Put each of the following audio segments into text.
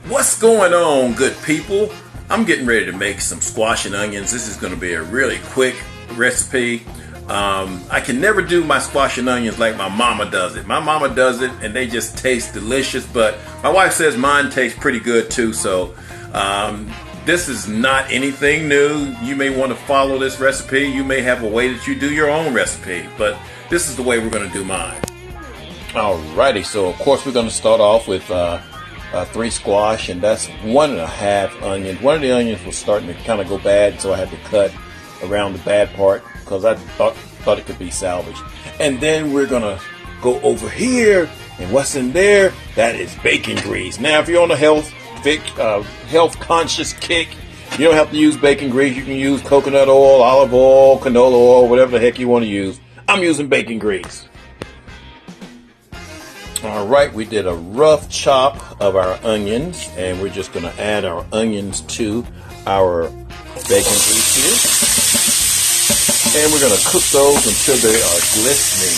What's going on, good people? I'm getting ready to make some squash and onions. This is going to be a really quick recipe. I can never do my squash and onions like my mama does it. My mama does it and they just taste delicious, but my wife says mine tastes pretty good too. So this is not anything new. You may want to follow this recipe. You may have a way that you do your own recipe, but this is the way we're going to do mine. Alrighty, so of course we're going to start off with 3 squash, and that's 1.5 onions. One of the onions was starting to kind of go bad, so I had to cut around the bad part because I thought it could be salvaged. And then we're gonna go over here, and what's in there? That is bacon grease. Now, if you're on a health conscious kick, you don't have to use bacon grease. You can use coconut oil, olive oil, canola oil, whatever the heck you want to use. I'm using bacon grease. Alright, we did a rough chop of our onions, and we're just going to add our onions to our bacon grease here. And we're going to cook those until they are glistening.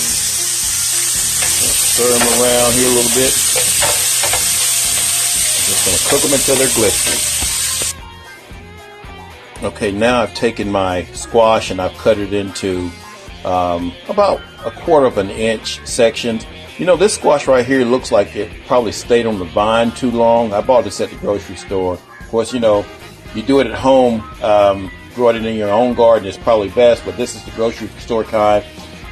Stir them around here a little bit. Just going to cook them until they're glistening. Okay, now I've taken my squash and I've cut it into about 1/4 inch sections. You know, this squash right here looks like it probably stayed on the vine too long. I bought this at the grocery store. Of course, you know, you do it at home, grow it in your own garden is probably best, but this is the grocery store kind.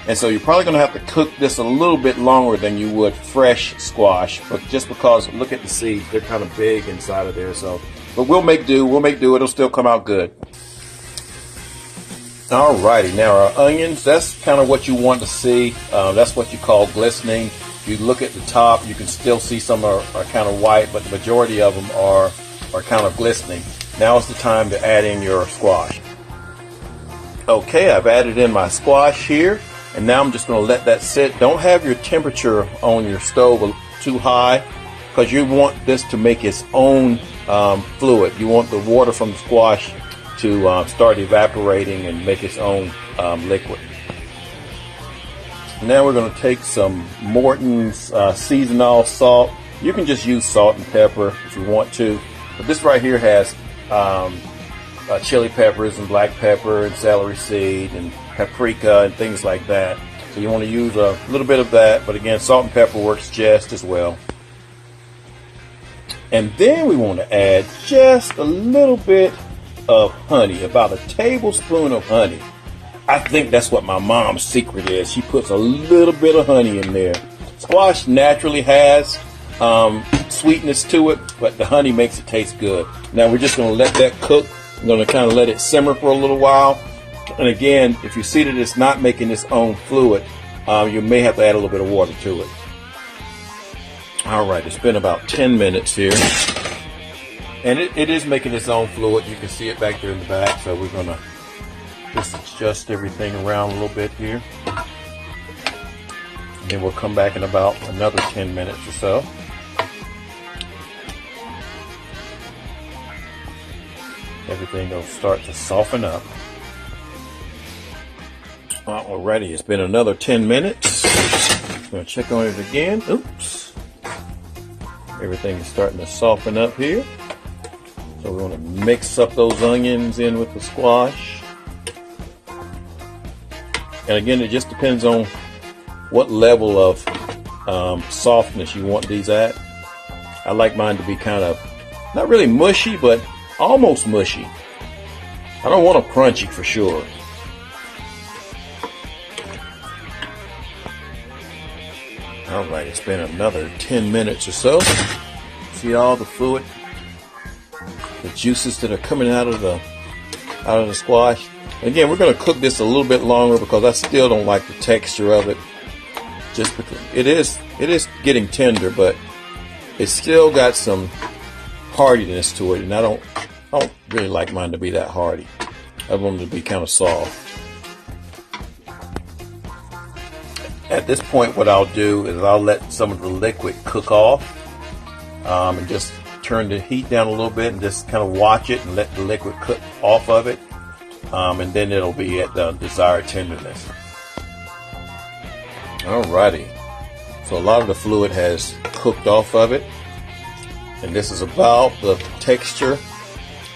And so you're probably going to have to cook this a little bit longer than you would fresh squash, but just because, look at the seeds, they're kind of big inside of there. So, but we'll make do, it'll still come out good. Alrighty, now our onions, that's kind of what you want to see. That's what you call glistening. If you look at the top, you can still see some are kind of white, but the majority of them are kind of glistening. Now is the time to add in your squash. Okay, I've added in my squash here, and now I'm just going to let that sit. Don't have your temperature on your stove too high, because you want this to make its own fluid. You want the water from the squash to start evaporating and make its own liquid. Now we're going to take some Morton's seasonal salt. You can just use salt and pepper if you want to, but this right here has chili peppers and black pepper and celery seed and paprika and things like that. So you want to use a little bit of that, but again, salt and pepper works just as well. And then we want to add just a little bit of honey, about a tablespoon of honey. I think that's what my mom's secret is. She puts a little bit of honey in there. Squash naturally has sweetness to it, but the honey makes it taste good. Now we're just going to let that cook. I'm going to kind of let it simmer for a little while. And again, if you see that it's not making its own fluid, you may have to add a little bit of water to it. Alright, it's been about 10 minutes here. And it is making its own fluid. You can see it back there in the back. So we're going to just adjust everything around a little bit here. And then we'll come back in about another 10 minutes or so. Everything will start to soften up. Alrighty, it's been another 10 minutes. I'm going to check on it again. Oops. Everything is starting to soften up here. So we want to mix up those onions in with the squash. And again, it just depends on what level of softness you want these at. I like mine to be kind of, not really mushy, but almost mushy. I don't want them crunchy for sure. Alright, it's been another 10 minutes or so. See all the fluid? The juices that are coming out of the squash. Again, we're going to cook this a little bit longer because I still don't like the texture of it. Just because it is getting tender, but it's still got some hardiness to it, and I don't really like mine to be that hardy. I want them to be kind of soft. At this point, what I'll do is I'll let some of the liquid cook off, and just turn the heat down a little bit and just kind of watch it and let the liquid cook off of it, and then it'll be at the desired tenderness. Alrighty, so a lot of the fluid has cooked off of it. And this is about the texture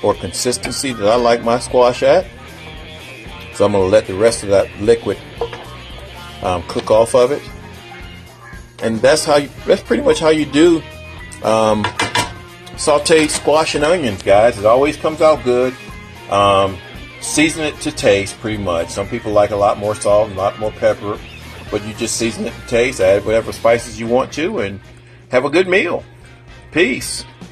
or consistency that I like my squash at. So I'm going to let the rest of that liquid cook off of it. And that's pretty much how you do sauteed squash and onions, guys. It always comes out good. Season it to taste, pretty much. Some people like a lot more salt and a lot more pepper, but you just season it to taste, add whatever spices you want to, and have a good meal. Peace.